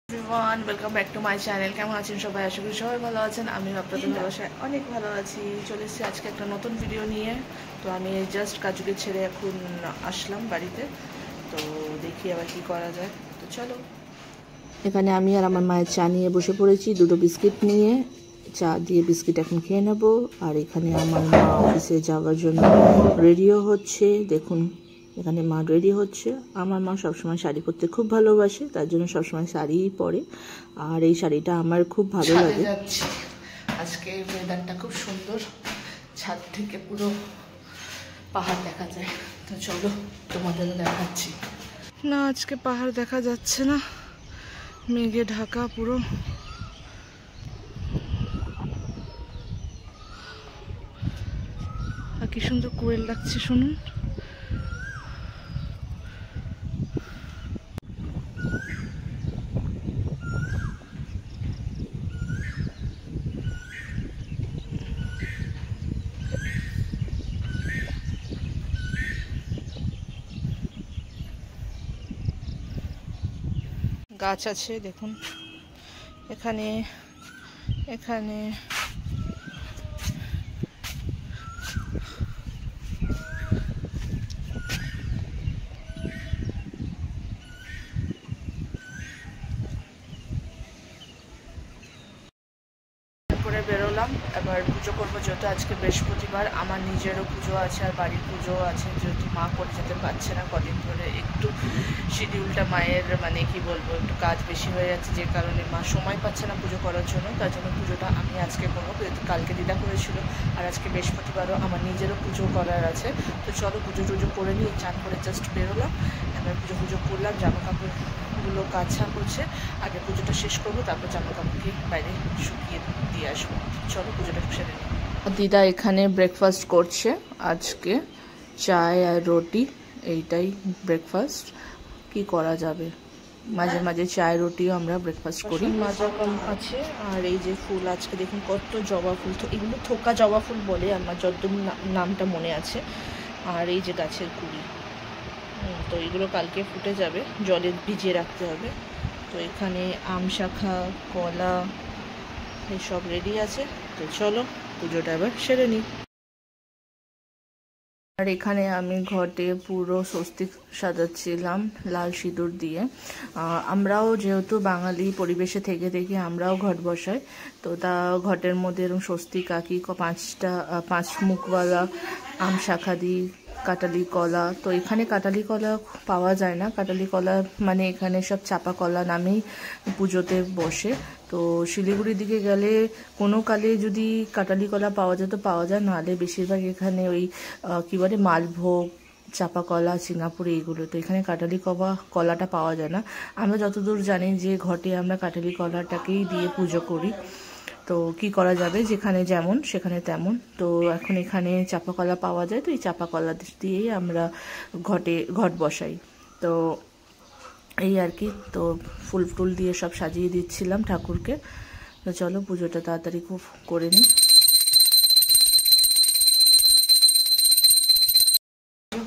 Everyone welcome back to my channel. কেমন আছেন সবাই? আশা করি সবাই ভালো আছেন। আমি আপনাদের ভালোবাসায় অনেক ভালো আছি। চলে এসেছি আজকে একটা নতুন ভিডিও নিয়ে। তো আমি জাস্ট কাজুকে ছেড়ে এখন আসলাম বাড়িতে। তো দেখি আবার কি করা যায়। তো চলো, এখানে আমি আর আমার মায়ের চা নিয়ে বসে পড়েছি, দুটো বিস্কিট নিয়ে। চা দিয়ে বিস্কিট এখন খেয়ে নেব। আর এখানে আমার মা অফিসে যাওয়ার জন্য রেডিও হচ্ছে। দেখুন, এখানে মা রেডি হচ্ছে। আমার মা সবসময় শাড়ি পরতে খুব ভালোবাসে, তার জন্য সবসময় শাড়িই পরে। আর এই শাড়িটা আমার খুব ভালো লাগে। আজকে ওয়েদারটা খুব সুন্দর, ছাদ থেকে পুরো পাহাড় দেখা যায়। তো চলো তোমাদেরও দেখাচ্ছি। না, আজকে পাহাড় দেখা যাচ্ছে না, মেঘে ঢাকা পুরো। আর কি সুন্দর কোয়েল লাগছে, শুনুন। গাছ আছে দেখুন, এখানে এখানে করে বেরোলাম। এবার পুজো করবো, যেহেতু আজকে বৃহস্পতিবার। আমার নিজেরও পুজো আছে আর বাড়ির পুজোও আছে। যেহেতু মা করে যেতে পারছে না কদিন ধরে, একটু শিডিউলটা মায়ের মানে কি বলবো, একটু কাজ বেশি হয়ে যাচ্ছে, যে কারণে মা সময় পাচ্ছে না পুজো করার জন্য। তার জন্য পুজোটা আমি আজকে করবো, যেহেতু কালকে দিদা করেছিল। আর আজকে বৃহস্পতিবারও আমার নিজেরও পুজো করার আছে। তো চলো পুজো টুজো করে নিয়ে চান করে জাস্ট বেরোলাম। এবার পুজো করলাম, জামা কাপড়গুলো কাছা করছে। আগে পুজোটা শেষ করবো, তারপর জামা কাপড়কে বাইরে শুকিয়ে দিয়ে আসবো। চলো পুজোটা সেরে নিই। দিদা এখানে ব্রেকফাস্ট করছে আজকে, চায় আর রুটি। এইটাই ব্রেকফাস্ট। কি করা যাবে, মাঝে মাঝে চায় রুটিও আমরা ব্রেকফাস্ট করি। মাজা কম আছে। আর এই যে ফুল, আজকে দেখুন কত জবা ফুল। তো এগুলো থোকা জবা ফুল বলে, আমার যতদূর নামটা মনে আছে। আর এই যে গাছের কুড়ি, তো এগুলো কালকে ফুটে যাবে, জলে ভিজিয়ে রাখতে হবে। তো এখানে আম শাখা, কলা সব রেডি আছে। তো চলো পুজোটা এবার সেরে নিই। আর এখানে আমি ঘটে পুরো স্বস্তিক সাজাচ্ছিলাম লাল সিঁদুর দিয়ে। আমরাও যেহেতু বাঙালি পরিবেশে থেকে থেকে আমরাও ঘট বসাই। তো তা ঘটের মধ্যে এরকম স্বস্তিক আঁকি, পাঁচ মুখওয়ালা আম শাখা দিই, কাটালি কলা। তো এখানে কাটালি কলা পাওয়া যায় না। কাটালি কলা মানে এখানে সব চাপা কলা নামেই পুজোতে বসে। তো শিলিগুড়ির দিকে গেলে কোনো কালে যদি কাটালি কলা পাওয়া যায় তো পাওয়া যায়, নাহলে বেশিরভাগ এখানে ওই কী বলে মালভোগ, চাপা কলা, সিঙ্গাপুরে এইগুলো। তো এখানে কাটালি কলাটা পাওয়া যায় না। আমরা যতদূর জানি যে ঘটে আমরা কাটালি কলাটাকেই দিয়ে পুজো করি। তো কি করা যাবে, যেখানে যেমন সেখানে তেমন। তো এখন এখানে চাপা কলা পাওয়া যায়, তো এই চাপা কলা দিয়েই আমরা ঘট বসাই। তো এই আর কি। তো ফুল টুল দিয়ে সব সাজিয়ে দিচ্ছিলাম ঠাকুরকে। তো চলো পুজোটা তাড়াতাড়ি খুব করে নিই।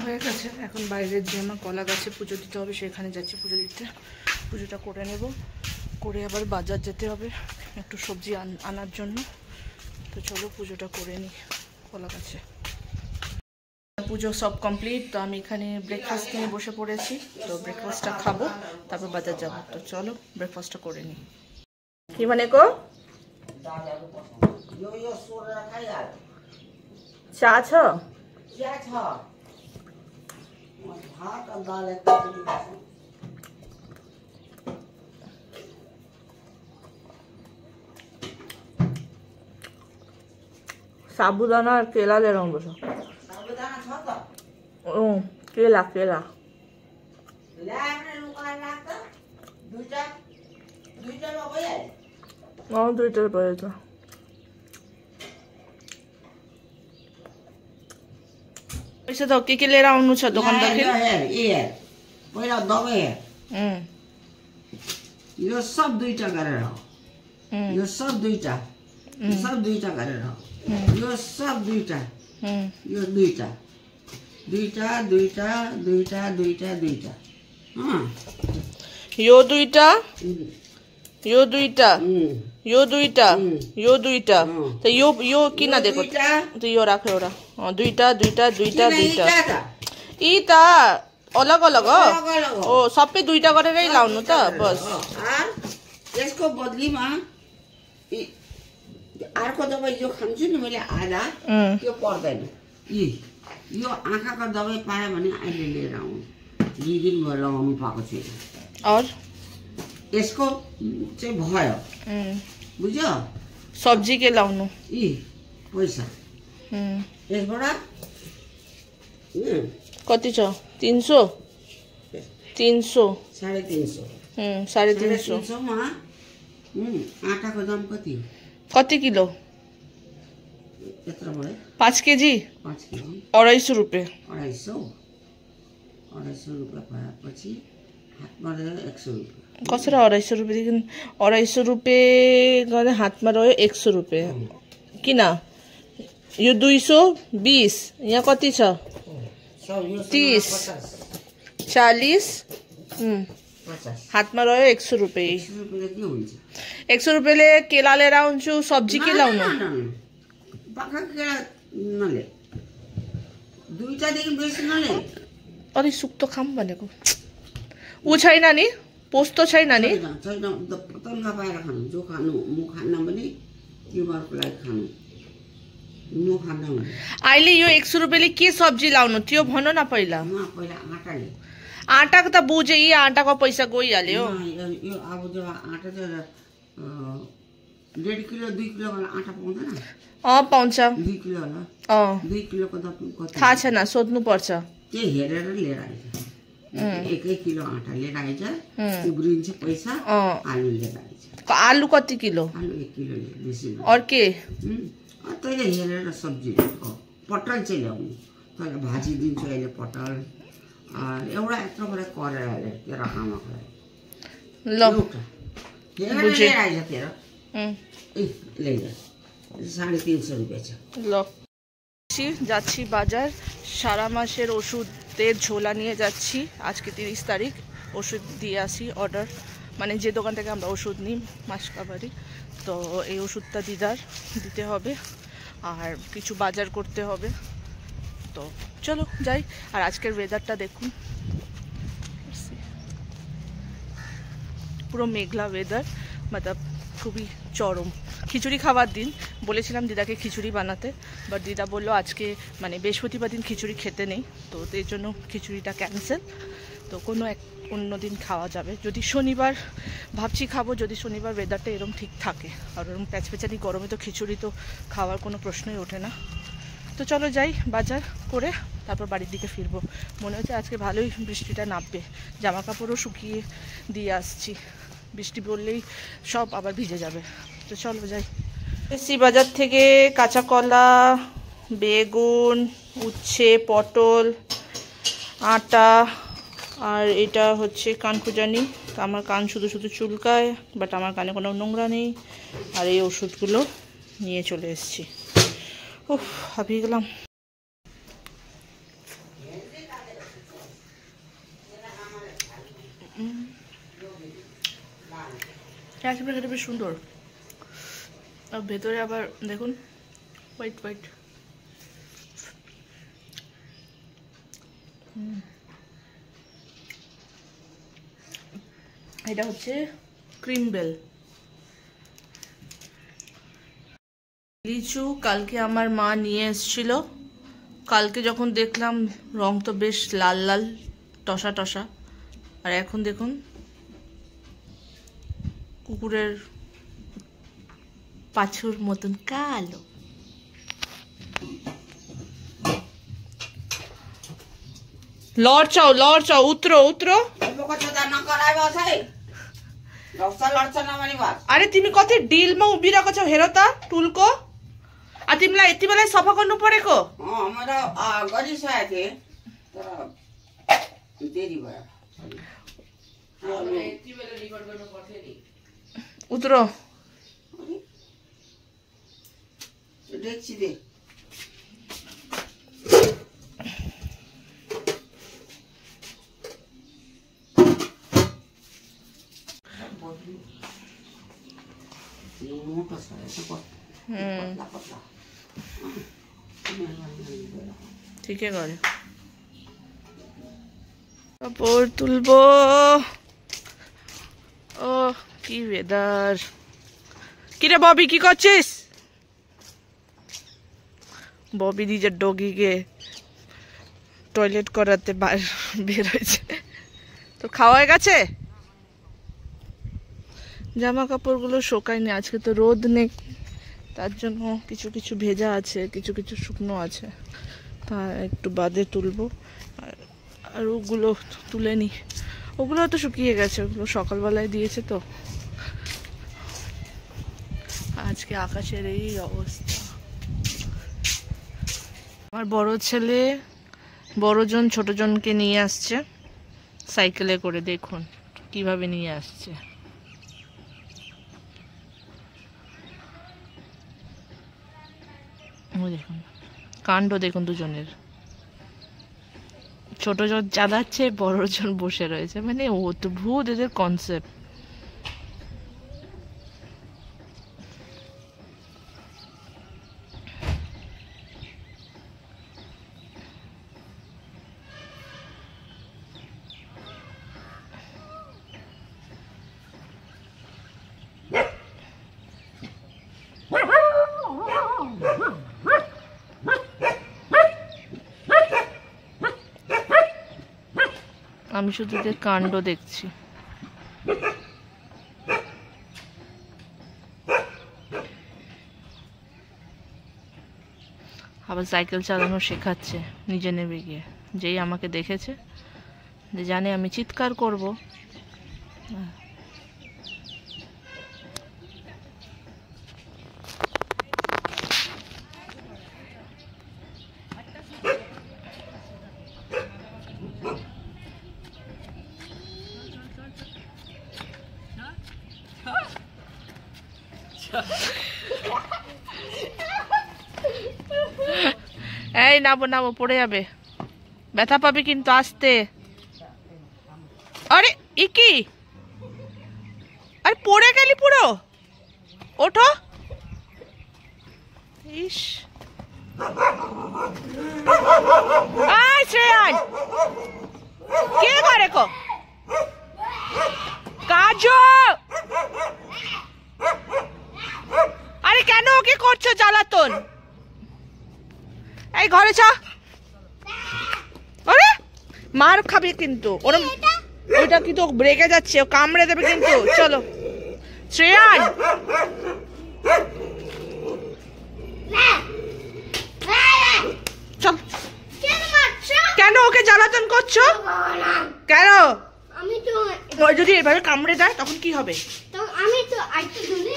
হয়ে গেছে, এখন বাইরের যে আমার কলা গাছে পুজো দিতে হবে সেখানে যাচ্ছি পুজো দিতে। পুজোটা করে নেব, করে আবার বাজার যেতে হবে একটু সবজি আনার জন্য। তো চলো পুজোটা করে নিই কলা গাছে। পুজো সব কমপ্লিট। তো আমি এখানে ব্রেকফাস্ট নিয়ে বসে পড়েছি। তো ব্রেকফাস্টটা খাবো, তারপর বাজার যাবো। তো চলো ব্রেকফাস্টটা করে নিই। কি মানে গো, চা আছো? সাবুদানা আর কেলা লেরম বসো। কেলা কেলা দুইটার পরে তো पैसे तो के लिएर आउनु छ दोकानदेखि? पहिला दबाई यो सब दुईटा गरेर हो, यो सब दुईटा, यो सब दुईटा गरेर हो, यो सब दुईटा, यो दुईटा, दुईटा दुईटा दुईटा दुईटा दुईटा, यो दुईटा यो दुईटा यो दुईटा यो दुईटा त यो किन दिएको त यो राख एउटा दुईटा दुईटा दुईटा दुईटा यी त अलग अलग हो ओ सबै दुईटा गरेरै लाउनु त बस यसको बदलीमा अर्को दबाई जो खान्छु नि मैले आधा त्यो पर्दैन यो आँखाको दबाई पायो भने अहिले लिएर आउनु 2 दिन भयो लगाउनु पाएको छु और यसको चाहिँ भयो बुझ्यो सब्जी के लाउनु पैसा यसबाट कति छ 300 300 350 मा आटाको दाम कति कति किलो यत्रो भयो 5 केजी 5 केजी 250 रुपैयाँ 250 रुपैयाँ भएपछि हातमा रह्यो 100 रुपैयाँ कसरी 250 रुपैयाँदेखि 250 रुपैयाँ गरे हातमा रह्यो 100 रुपैयाँ किन यो 220 यहाँ कति छ 30 40 हातमा रह्यो 100 रुपैयाँ 100 रुपैयाँले केला लिएर आउँछु सब्जी के लाउनु अरे सुक्तो खाम भनेको ऊ छैन नि पोस्तो छैन नि जो खानु म खान्न भने तिमीहरूको लागि खानु म खान्न भने अहिले यो 100 रुपैयाँले के सब्जी लाउनु थियो भन न पहिला आटाले आटाको त बुझे यी आटाको पैसा गइहाल्यो यो अब जब आटा चाहिँ 1.5 किलो 2 किलो वाला आटा पाउँदैन पाउँछ 2 किलो होला 2 किलोको त कति थाहा छैन सोध्नु पर्छ त्यो हेरेर लिएर आइज 1 किलो आटा लिएर आइज उब्रिन्छ पैसा आलु लिएर आइज आलु कति किलो आलु 1 किलो बेसी और के तैले हेरेर सब्जी पटल चाहिँ ल्याउनु तैले भाजी दिन्छु अहिले पटल एउटा यत्रोबाट करेर तेरो आमाको लागि ल बुझे आइज तेरो ले जा 350 रुपैयाँ छ ल যাচ্ছি বাজার সারা মাসের ওষুধের ঝোলা নিয়ে যাচ্ছি আজকে 30 তারিখ ওষুধ দিয়ে আসি অর্ডার মানে যে দোকান থেকে আমরা ওষুধ নিই মাসকাবারি তো এই ওষুধটা দিদার দিতে হবে আর কিছু বাজার করতে হবে তো চলো যাই আর আজকের ওয়েদারটা দেখুন পুরো মেঘলা ওয়েদার मतलब খুবই চরম খিচুড়ি খাবার দিন বলেছিলাম দিদাকে খিচুড়ি বানাতে বাট দিদা বলল আজকে মানে বৃহস্পতিবার দিন খিচুড়ি খেতে নেই তো এর জন্য খিচুড়িটা ক্যান্সেল তো কোনো এক অন্য দিন খাওয়া যাবে যদি শনিবার ভাবছি খাবো যদি শনিবার ওয়েদারটা এরকম ঠিক থাকে আর এরকম প্যাচপ্যাচানি গরমে তো খিচুড়ি তো খাওয়ার কোনো প্রশ্নই ওঠে না তো চলো যাই বাজার করে তারপর বাড়ির দিকে ফিরবো মনে হচ্ছে আজকে ভালোই বৃষ্টিটা নামবে জামা কাপড়ও শুকিয়ে দিয়ে আসছি বৃষ্টি পড়লেই সব আবার ভিজে যাবে তো চলো যাই এসি বাজার থেকে কাঁচা কলা বেগুন উচ্ছে পটল আটা আর এটা হচ্ছে কানখুজানি আমার কান শুধু শুধু চুলকায় বাট আমার কানে কোনো নোংরা নেই আর এই ওষুধগুলো নিয়ে চলে এসেছি উফ হাঁপিয়ে গেলাম আইসক্রিমটা খেতে বেশ সুন্দর আর ভেতরে আবার দেখুন হোয়াইট হোয়াইট এটা হচ্ছে ক্রিম বেল লিচু কালকে আমার মা নিয়ে এসেছিল কালকে যখন দেখলাম রং তো বেশ লাল লাল টসা টসা আর এখন দেখুন কুকুরের পাছুর মতন কালো লড়চাও উতরো अरे तिमी कति डिलमा उभिरहेको छौ हेर त टुलको आ तिमीलाई यति बेला सफा गर्नु परेको मैले गरिसकेको थिएँ तर देरी भयो उतरो डेक्ची दे मोटा सा ऐसा पतला पतला ठीक है करे কাপড় তুলবো। ও কি ওয়েদার। কিরে ববি কি করছিস? ববি নিজের ডগিকে টয়লেট করাতে বের হয়েছে। তো খাওয়া হয়ে গেছে? জামা কাপড়গুলো শোকায়নি, আজকে তো রোদ নেই, তার জন্য কিছু কিছু ভেজা আছে, কিছু কিছু শুকনো আছে, তা একটু বাদে তুলবো। আর ওগুলো তুলে নি, ওগুলো তো শুকিয়ে গেছে, ওগুলো সকালবেলায় দিয়েছে। তো আজকে আকাশের এই অবস্থা। আমার বড় ছেলে বড়জন ছোটজনকে নিয়ে আসছে সাইকেলে করে, দেখুন কিভাবে নিয়ে আসছে। দেখুন কাণ্ড, দেখুন দুজনের। ছোটজন চালাচ্ছে, বড়জন বসে রয়েছে, মানে অদ্ভুত এদের কনসেপ্ট। আমি শুধু এদের কাণ্ড দেখছি। আবার সাইকেল চালানো শেখাচ্ছে, নিজে নেবে গিয়ে। যেই আমাকে দেখেছে, যে জানে আমি চিৎকার করব, এই নাবো নাবো, পড়ে যাবে, ব্যথা পাবি কিন্তু, আসতে। আরে ই কি, আরে পড়ে গেলি পুরো, ওঠো। ইস, আয় শ্রেয়ান, কে করে কো কাজু? আরে কেন ওকে করছো জ্বালাতন? এই ঘরে চ। আরে মার খাবে কিন্তু, ওরম ওইটা কি তো ব্রেকে যাচ্ছে, ও কামড়ে দেবে কিন্তু। চলো শ্রেয়ান, চল। কেন ওকে জ্বালাতন করছো? কেন? ওই যদি এভাবে কামড়ে দেয় তখন কি হবে? আমি তো আইতে ধরে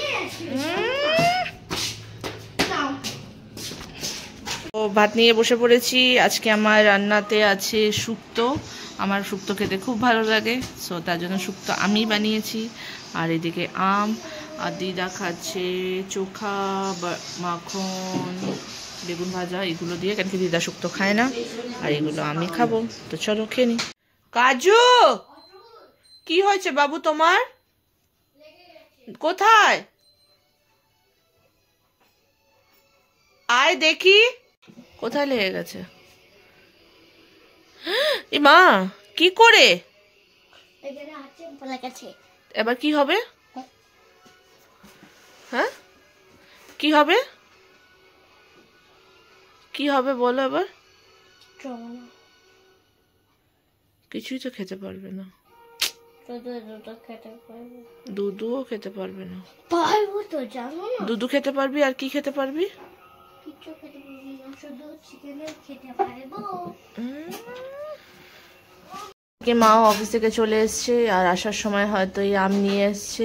ও ভাত নিয়ে বসে পড়েছি। আজকে আমার রান্নাতে আছে শুক্তো। আমার শুক্তো খেতে খুব ভালো লাগে, সো তার জন্য শুক্তো আমি বানিয়েছি। আর এদিকে আম, আর দিদা খাচ্ছে চোখা, মাখন, বেগুন ভাজা, এগুলো দিয়ে, কেন কি দিদা শুক্তো খায় না, আর এগুলো আমি খাবো। তো চলো খেয়ে নি। কাজু, কি হয়েছে বাবু তোমার? কোথায়? আয় দেখি কোথায় লেগে গেছে। এ মা, কি করে? এবার কি হবে? হ্যাঁ কি হবে? কি হবে বলো এবার? কিছুই তো খেতে পারবে না, দুধুও খেতে পারবে না। দুধু খেতে পারবি, আর কি খেতে পারবি? মা অফিস থেকে চলে এসছে, আর আসার সময় হয়তো এই আম নিয়ে এসছে।